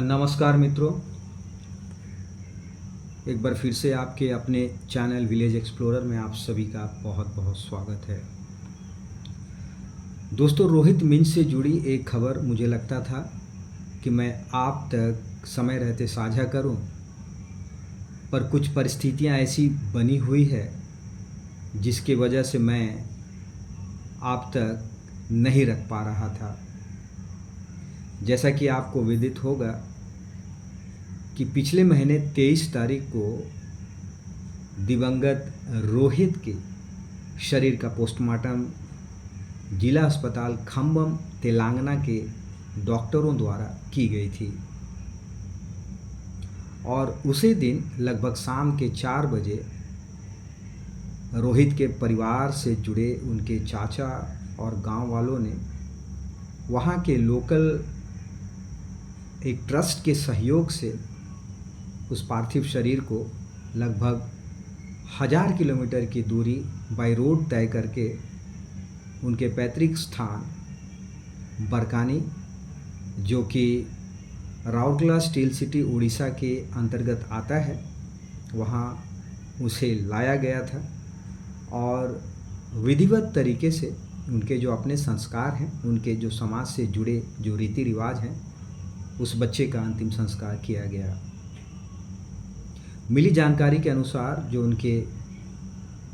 नमस्कार मित्रों, एक बार फिर से आपके अपने चैनल विलेज एक्सप्लोरर में आप सभी का बहुत बहुत स्वागत है। दोस्तों, रोहित मिंज से जुड़ी एक खबर मुझे लगता था कि मैं आप तक समय रहते साझा करूं, पर कुछ परिस्थितियां ऐसी बनी हुई है जिसकी वजह से मैं आप तक नहीं रख पा रहा था। जैसा कि आपको विदित होगा कि पिछले महीने 23 तारीख को दिवंगत रोहित के शरीर का पोस्टमार्टम जिला अस्पताल खम्बम तेलंगाना के डॉक्टरों द्वारा की गई थी और उसी दिन लगभग शाम के 4 बजे रोहित के परिवार से जुड़े उनके चाचा और गांव वालों ने वहां के लोकल एक ट्रस्ट के सहयोग से उस पार्थिव शरीर को लगभग 1000 किलोमीटर की दूरी बाई रोड तय करके उनके पैतृक स्थान बरकानी, जो कि राउरकेला स्टील सिटी उड़ीसा के अंतर्गत आता है, वहाँ उसे लाया गया था और विधिवत तरीके से उनके जो अपने संस्कार हैं, उनके जो समाज से जुड़े जो रीति रिवाज हैं, उस बच्चे का अंतिम संस्कार किया गया। मिली जानकारी के अनुसार जो उनके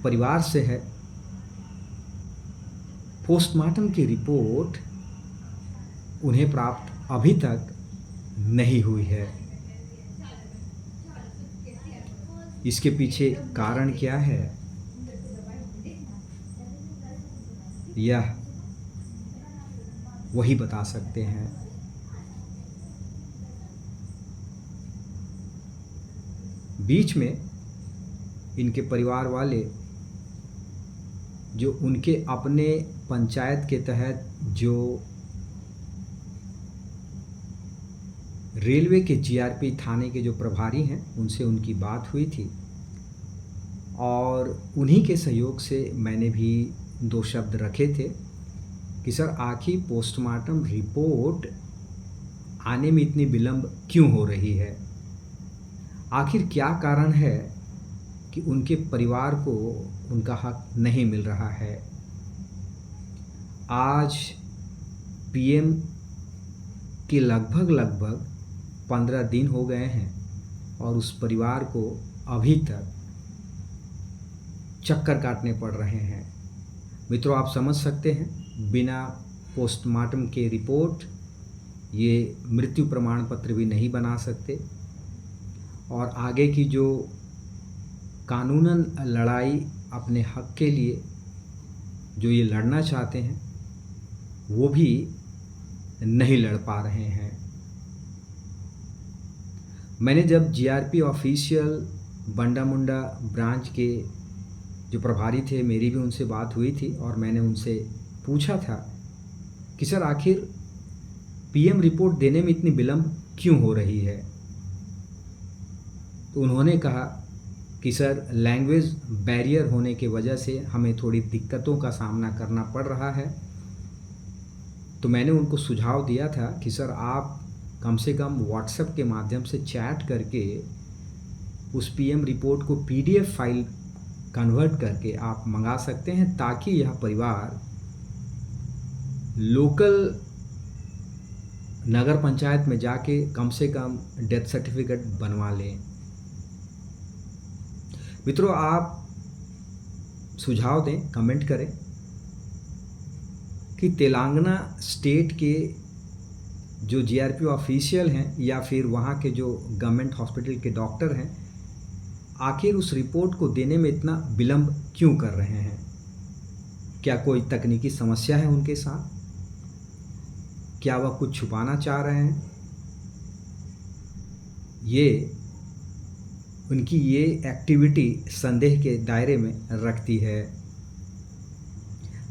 परिवार से है, पोस्टमार्टम की रिपोर्ट उन्हें प्राप्त अभी तक नहीं हुई है। इसके पीछे कारण क्या है, यह वही बता सकते हैं। बीच में इनके परिवार वाले जो उनके अपने पंचायत के तहत जो रेलवे के जीआरपी थाने के जो प्रभारी हैं, उनसे उनकी बात हुई थी और उन्हीं के सहयोग से मैंने भी 2 शब्द रखे थे कि सर, आखिर पोस्टमार्टम रिपोर्ट आने में इतनी विलंब क्यों हो रही है, आखिर क्या कारण है कि उनके परिवार को उनका हक नहीं मिल रहा है। आज पीएम के लगभग 15 दिन हो गए हैं और उस परिवार को अभी तक चक्कर काटने पड़ रहे हैं। मित्रों, आप समझ सकते हैं, बिना पोस्टमार्टम के रिपोर्ट ये मृत्यु प्रमाण पत्र भी नहीं बना सकते और आगे की जो कानूनन लड़ाई अपने हक के लिए जो ये लड़ना चाहते हैं, वो भी नहीं लड़ पा रहे हैं। मैंने जब जीआरपी ऑफिशियल बंडा मुंडा ब्रांच के जो प्रभारी थे, मेरी भी उनसे बात हुई थी और मैंने उनसे पूछा था कि सर, आखिर पीएम रिपोर्ट देने में इतनी विलंब क्यों हो रही है। तो उन्होंने कहा कि सर, लैंग्वेज बैरियर होने की वजह से हमें थोड़ी दिक्कतों का सामना करना पड़ रहा है। तो मैंने उनको सुझाव दिया था कि सर, आप कम से कम व्हाट्सएप के माध्यम से चैट करके उस पीएम रिपोर्ट को पीडीएफ फाइल कन्वर्ट करके आप मंगा सकते हैं, ताकि यह परिवार लोकल नगर पंचायत में जाके कम से कम डेथ सर्टिफिकेट बनवा लें। मित्रों, आप सुझाव दें, कमेंट करें कि तेलंगाना स्टेट के जो जीआरपी ऑफिशियल हैं या फिर वहाँ के जो गवर्नमेंट हॉस्पिटल के डॉक्टर हैं, आखिर उस रिपोर्ट को देने में इतना विलंब क्यों कर रहे हैं। क्या कोई तकनीकी समस्या है उनके साथ? क्या वह कुछ छुपाना चाह रहे हैं? उनकी ये एक्टिविटी संदेह के दायरे में रखती है।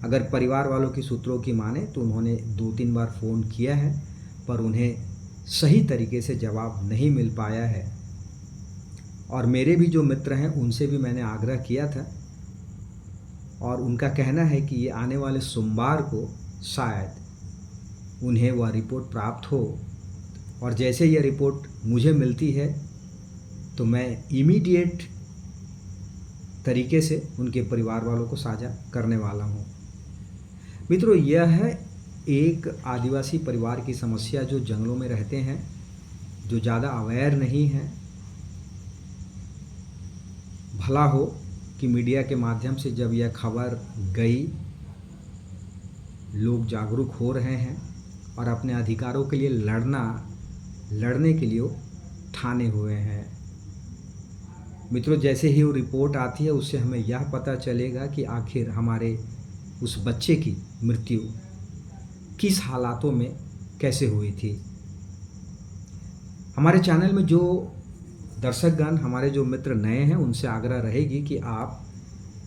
अगर परिवार वालों की सूत्रों की माने तो उन्होंने 2-3 बार फ़ोन किया है, पर उन्हें सही तरीके से जवाब नहीं मिल पाया है। और मेरे भी जो मित्र हैं, उनसे भी मैंने आग्रह किया था और उनका कहना है कि ये आने वाले सोमवार को शायद उन्हें वह रिपोर्ट प्राप्त हो और जैसे यह रिपोर्ट मुझे मिलती है तो मैं इमीडिएट तरीके से उनके परिवार वालों को साझा करने वाला हूँ। मित्रों, यह है एक आदिवासी परिवार की समस्या जो जंगलों में रहते हैं, जो ज़्यादा अवेयर नहीं हैं। भला हो कि मीडिया के माध्यम से जब यह खबर गई, लोग जागरूक हो रहे हैं और अपने अधिकारों के लिए लड़ने के लिए ठाने हुए हैं। मित्रों, जैसे ही वो रिपोर्ट आती है उससे हमें यह पता चलेगा कि आखिर हमारे उस बच्चे की मृत्यु किस हालातों में कैसे हुई थी। हमारे चैनल में जो दर्शकगण, हमारे जो मित्र नए हैं, उनसे आग्रह रहेगी कि आप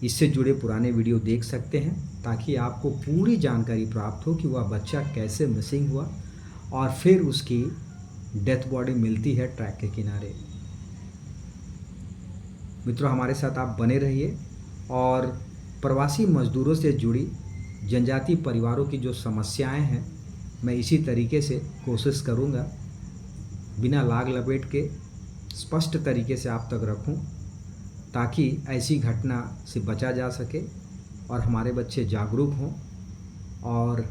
इससे जुड़े पुराने वीडियो देख सकते हैं ताकि आपको पूरी जानकारी प्राप्त हो कि वह बच्चा कैसे मिसिंग हुआ और फिर उसकी डेथ बॉडी मिलती है ट्रैक के किनारे। मित्रों, हमारे साथ आप बने रहिए और प्रवासी मजदूरों से जुड़ी जनजातीय परिवारों की जो समस्याएं हैं, मैं इसी तरीके से कोशिश करूंगा बिना लाग लपेट के स्पष्ट तरीके से आप तक रखूं ताकि ऐसी घटना से बचा जा सके और हमारे बच्चे जागरूक हों और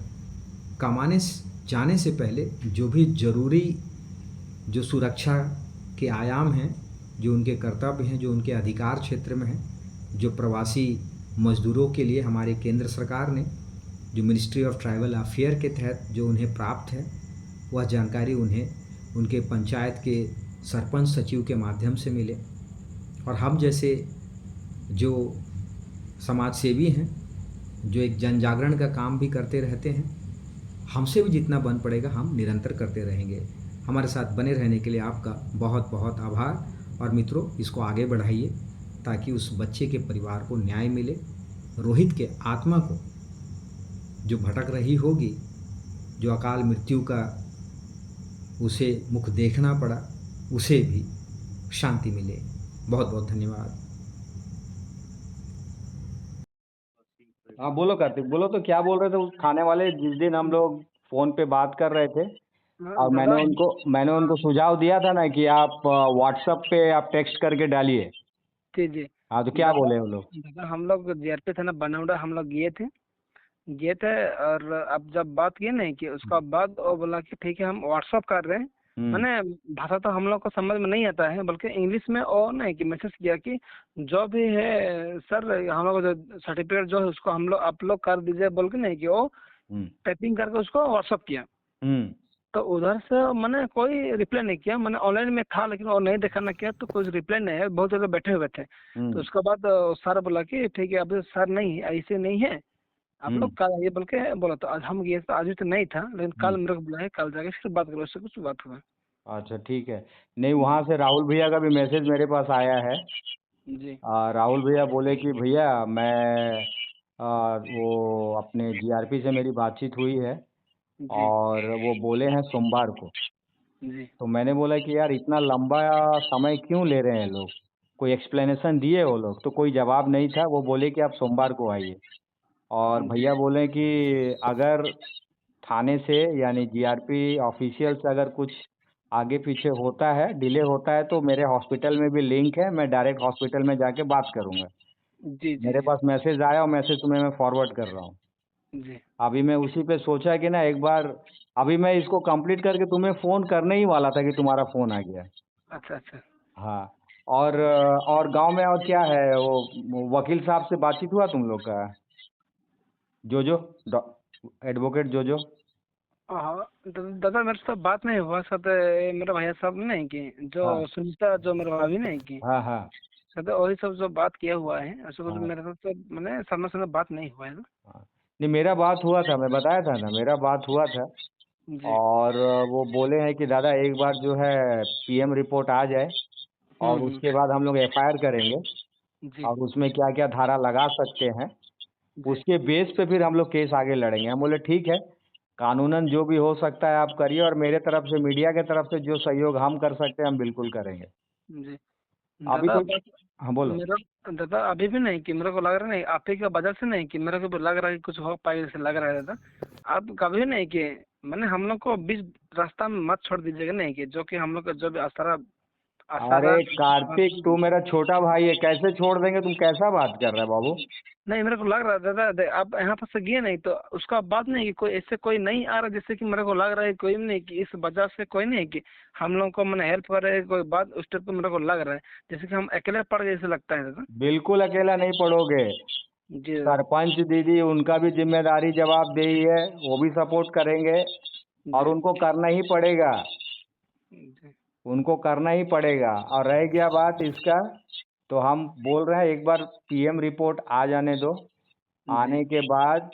कमाने जाने से पहले जो भी ज़रूरी जो सुरक्षा के आयाम हैं, जो उनके कर्तव्य हैं, जो उनके अधिकार क्षेत्र में हैं, जो प्रवासी मजदूरों के लिए हमारे केंद्र सरकार ने जो मिनिस्ट्री ऑफ ट्राइबल अफेयर के तहत जो उन्हें प्राप्त है, वह जानकारी उन्हें उनके पंचायत के सरपंच सचिव के माध्यम से मिले। और हम जैसे जो समाज सेवी हैं, जो एक जन जागरण का काम भी करते रहते हैं, हमसे भी जितना बन पड़ेगा हम निरंतर करते रहेंगे। हमारे साथ बने रहने के लिए आपका बहुत बहुत आभार। और मित्रों, इसको आगे बढ़ाइए ताकि उस बच्चे के परिवार को न्याय मिले, रोहित के आत्मा को जो भटक रही होगी, जो अकाल मृत्यु का उसे मुख देखना पड़ा, उसे भी शांति मिले। बहुत बहुत धन्यवाद। हाँ बोलो कार्तिक, बोलो तो क्या बोल रहे थे उस थाने वाले जिस दिन हम लोग फोन पे बात कर रहे थे और मैंने उनको सुझाव दिया था ना कि आप व्हाट्सएप पे आप टेक्स्ट करके डालिए। जी जी। हाँ तो क्या बोले वो लोग? दादा, हम लोग जीआरपी थाना बनौड़ा हम लोग गए थे और अब जब बात की नहीं कि उसका बाद वो बोला कि ठीक है हम व्हाट्सअप कर रहे हैं। मैंने भाषा तो हम लोग को समझ में नहीं आता है, बल्कि इंग्लिश में और नहीं कि मैसेज किया कि जो भी है सर हम लोग जो सर्टिफिकेट जो है उसको हम लोग अपलोड कर दीजिए बोल के, नहीं कि वो टाइपिंग करके उसको व्हाट्सअप किया। तो उधर से मैंने कोई रिप्लाई नहीं किया। मैंने ऑनलाइन में था लेकिन वो नहीं देखा ना किया, तो कुछ रिप्लाई नहीं है, बहुत ज्यादा बैठे हुए थे। तो उसके बाद सर बोला कि ठीक है अभी सर नहीं ऐसे नहीं है, आप लोग कल आइए बोल के बोला। तो आज हम गए तो आज भी तो नहीं था, लेकिन कल मेरे को बुलाया, कल जाके फिर बात करो, उससे कुछ बात हुआ। अच्छा ठीक है। नहीं, वहाँ से राहुल भैया का भी मैसेज मेरे पास आया है। जी राहुल भैया बोले कि भैया मैं वो अपने जीआरपी से मेरी बातचीत हुई है जी और वो बोले हैं सोमवार को। जी तो मैंने बोला कि यार इतना लंबा समय क्यों ले रहे हैं लोग, कोई एक्सप्लेनेशन दिए वो लोग? तो कोई जवाब नहीं था। वो बोले कि आप सोमवार को आइए। और भैया बोले कि अगर थाने से यानी जीआरपी ऑफिशियल से अगर कुछ आगे पीछे होता है, डिले होता है, तो मेरे हॉस्पिटल में भी लिंक है, मैं डायरेक्ट हॉस्पिटल में जाके बात करूंगा। जी जी मेरे जी पास मैसेज आया और मैसेज तुम्हें मैं फॉरवर्ड कर रहा हूँ। जी। अभी मैं उसी पे सोचा कि ना एक बार, अभी मैं इसको कंप्लीट करके तुम्हें फ़ोन करने ही वाला था कि तुम्हारा फ़ोन आ गया। अच्छा अच्छा। हाँ। और गांव में और क्या है, वो वकील साहब से बातचीत हुआ तुम लोग का? जोजो, एडवोकेट जोजो? हाँ दादा, मेरे से बात नहीं हुआ साथ मेरे भैया साहब ने नहीं की, जो हाँ सुनीता जो मेरे भाभी नहीं की हाँ हाँ साथ, वही सब जो बात किया हुआ है, ऐसा कुछ हाँ मेरे साथ तो मैंने सामने सामने बात नहीं हुआ है ना। हाँ। नहीं, मेरा बात हुआ था, मैं बताया था ना, मेरा बात हुआ था। जी। और वो बोले हैं कि दादा एक बार जो है पीएम रिपोर्ट आ जाए और उसके बाद हम लोग एफआईआर करेंगे जी और उसमें क्या क्या धारा लगा सकते हैं, जी उसके बेस पे फिर हम लोग केस आगे लड़ेंगे। हम बोले ठीक है, कानूनन जो भी हो सकता है आप करिए और मेरे तरफ से, मीडिया के तरफ से जो सहयोग हम कर सकते हैं हम बिल्कुल करेंगे। जी। अभी दादा कोई, बस हाँ बोलो। मेरा, दादा अभी भी नहीं कि मेरे को लग रहा नहीं आप ही का वजह से नहीं कि मेरे को भी लग रहा है कि कुछ हो पाएगा, जैसे लग रहा है दादा। आप कभी नहीं कि मैंने हम लोग को बीच रास्ता में मत छोड़ दीजिएगा, नहीं कि जो कि हम लोग का जो भी आसारा अरे कार्तिक, तू मेरा छोटा भाई है, कैसे छोड़ देंगे? तुम कैसा बात कर रहे हो बाबू? नहीं, मेरे को लग रहा है दादा आप यहाँ पर से गए नहीं तो उसका बात नहीं कि कोई ऐसे कोई नहीं आ रहा, जैसे कि मेरे को लग रहा है कोई नहीं कि इस वजह से कोई नहीं कि हम लोग को मैंने हेल्प कर रहे हैं, कोई बात उस टाइप को मेरे को लग रहा है जैसे कि हम अकेले पड़ गए ऐसे लगता है दादा। बिल्कुल अकेला नहीं पड़ोगे। जी दादा। सरपंच दीदी, उनका भी जिम्मेदारी जवाबदेही है, वो भी सपोर्ट करेंगे और जी उनको करना ही पड़ेगा, जी उनको करना ही पड़ेगा। और रह गया बात इसका, तो हम बोल रहे हैं एक बार पीएम रिपोर्ट आ जाने दो। जी आने के बाद